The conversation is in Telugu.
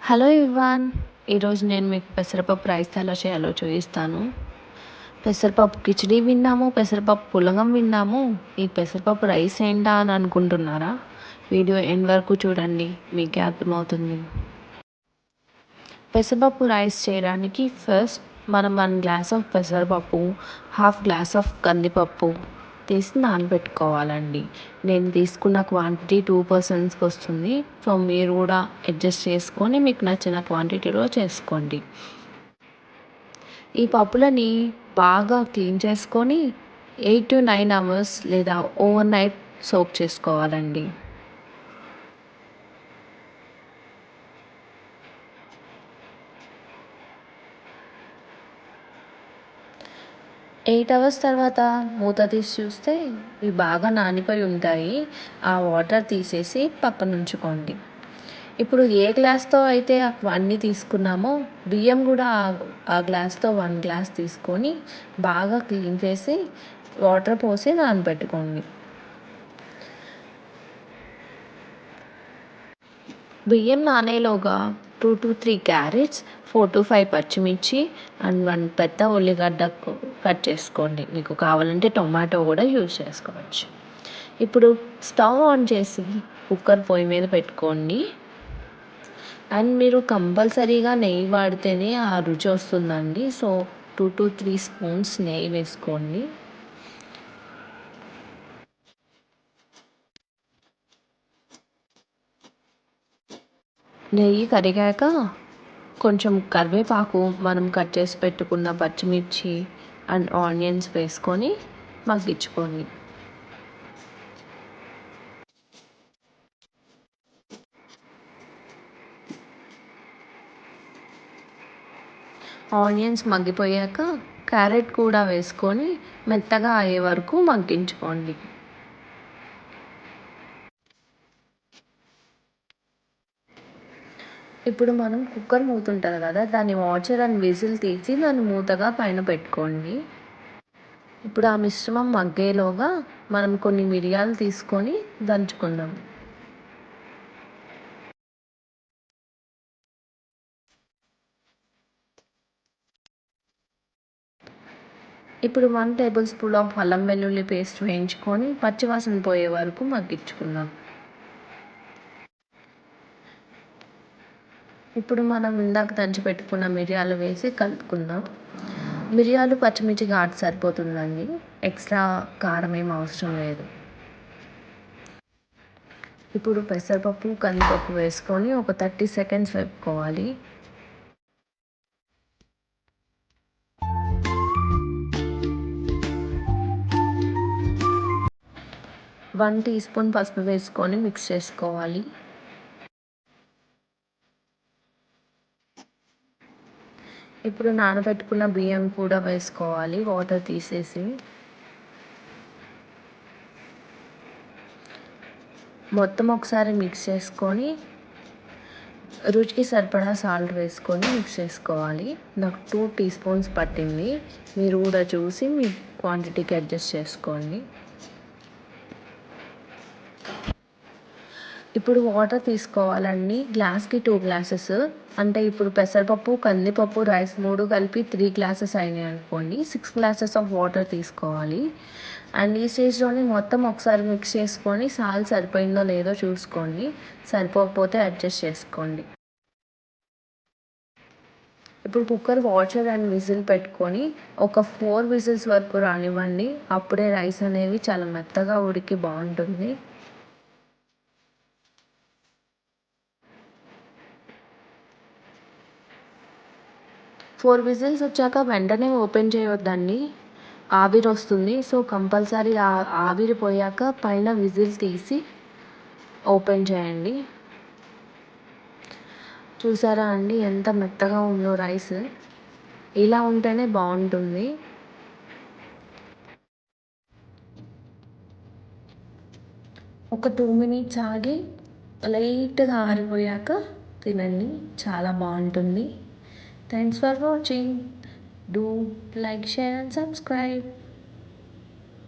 హలో ఇవ్వాన్, ఈరోజు నేను మీకు పెసరపప్పు రైస్ ఎలా చేయాలో చూపిస్తాను. పెసరపప్పు కిచిడి విన్నాము, పెసరపప్పు పులగం విన్నాము, ఈ పెసరపప్పు రైస్ ఏంటా అని అనుకుంటున్నారా? వీడియో ఎండ్ వరకు చూడండి, మీకే అర్థమవుతుంది. పెసరపప్పు రైస్ చేయడానికి ఫస్ట్ మనం 1 గ్లాస్ ఆఫ్ పెసరపప్పు, హాఫ్ గ్లాస్ ఆఫ్ కందిపప్పు తీసి నానబెట్టుకోవాలండి. నేను తీసుకున్న క్వాంటిటీ 2 పర్సన్స్కి వస్తుంది. సో మీరు కూడా అడ్జస్ట్ చేసుకొని మీకు నచ్చిన క్వాంటిటీలో చేసుకోండి. ఈ పప్పులని బాగా క్లీన్ చేసుకొని 8 to 9 అవర్స్ లేదా ఓవర్ నైట్ సోక్ చేసుకోవాలండి. 8 అవర్స్ తర్వాత మూత తీసి చూస్తే ఇవి బాగా నానిపోయి ఉంటాయి. ఆ వాటర్ తీసేసి పక్కన ఉంచుకోండి. ఇప్పుడు ఏ గ్లాస్తో అయితే అన్నీ తీసుకున్నామో బియ్యం కూడా ఆ గ్లాస్తో 1 గ్లాస్ తీసుకొని బాగా క్లీన్ చేసి వాటర్ పోసి నానబెట్టుకోండి. బియ్యం నానేలోగా 2 to 3 క్యారెట్స్, 4 to 5 పచ్చిమిర్చి అండ్ 1 పెద్ద ఉల్లిగడ్డ కట్ చేసుకోండి. మీకు కావాలంటే టొమాటో కూడా యూజ్ చేసుకోవచ్చు. ఇప్పుడు స్టవ్ ఆన్ చేసి కుక్కర్ పొయ్యి మీద పెట్టుకోండి. అండ్ మీరు కంపల్సరీగా నెయ్యి వాడితేనే ఆ రుచి వస్తుందండి. సో 2 to 3 స్పూన్స్ నెయ్యి వేసుకోండి. నెయ్యి కరిగాక కొంచెం కరివేపాకు, మనం కట్ చేసి పెట్టుకున్న పచ్చిమిర్చి అండ్ ఆనియన్స్ వేసుకొని మగ్గించుకోండి. ఆనియన్స్ మగ్గిపోయాక క్యారెట్ కూడా వేసుకొని మెత్తగా అయ్యే వరకు మగ్గించుకోండి. ఇప్పుడు మనం కుక్కర్ మూత ఉంటుంది కదా, దాన్ని వాటర్ అండ్ విజిల్ తీసి దాన్ని మూతగా పైన పెట్టుకోండి. ఇప్పుడు ఆ మిశ్రమం మగ్గేలోగా మనం కొన్ని మిరియాలు తీసుకొని దంచుకుందాం. ఇప్పుడు 1 టేబుల్ స్పూన్ ఆఫ్ అల్లం వెల్లుల్లి పేస్ట్ వేయించుకొని పచ్చివాసన పోయే వరకు మగ్గించుకుందాం. ఇప్పుడు మనం ఇందాక దంచి పెట్టుకున్న మిరియాలు వేసి కలుపుకుందాం. మిరియాలు పచ్చిమిర్చి ఘాటు సరిపోతుందండి, ఎక్స్ట్రా కారం ఏం అవసరం లేదు. ఇప్పుడు పెసరపప్పు, కందిపప్పు వేసుకొని ఒక 30 సెకండ్స్ వేపుకోవాలి. 1 టీ స్పూన్ పసుపు వేసుకొని మిక్స్ చేసుకోవాలి. ఇప్పుడు నానబెట్టుకున్న బియ్యం కూడా వేసుకోవాలి, వాటర్ తీసేసి. మొత్తం ఒకసారి మిక్స్ చేసుకొని రుచికి సరిపడా సాల్ట్ వేసుకొని మిక్స్ చేసుకోవాలి. నాకు 2 టీ స్పూన్స్ పట్టింది, మీరు కూడా చూసి మీ క్వాంటిటీకి అడ్జస్ట్ చేసుకోండి. ఇప్పుడు వాటర్ తీసుకోవాలండి, గ్లాస్కి 2 గ్లాసెస్. అంటే ఇప్పుడు పెసరపప్పు, కందిపప్పు, రైస్ 3 కలిపి 3 గ్లాసెస్ అయినాయి అనుకోండి. 6 గ్లాసెస్ ఆఫ్ వాటర్ తీసుకోవాలి. అండ్ ఈ స్టేజ్లోనే మొత్తం ఒకసారి మిక్స్ చేసుకొని సాల్ట్ సరిపోయిందో లేదో చూసుకోండి, సరిపోకపోతే అడ్జస్ట్ చేసుకోండి. ఇప్పుడు కుక్కర్ వాటర్ అండ్ విజిల్ పెట్టుకొని ఒక 4 విజిల్స్ వరకు రానివ్వండి. అప్పుడే రైస్ అనేవి చాలా మెత్తగా ఉడికి బాగుంటుంది. 4 విజిల్స్ వచ్చాక వెంటనే ఓపెన్ చేయొద్దండి, ఆవిరి వస్తుంది. సో కంపల్సరీ ఆవిరి పోయాక పైన విజిల్ తీసి ఓపెన్ చేయండి. చూసారా అండి ఎంత మెత్తగా ఉందో రైస్, ఇలా ఉంటేనే బాగుంటుంది. ఒక 2 మినిట్స్ ఆగి లైట్గా ఆరిపోయాక తినండి, చాలా బాగుంటుంది. Thanks for watching. Do like, share and subscribe.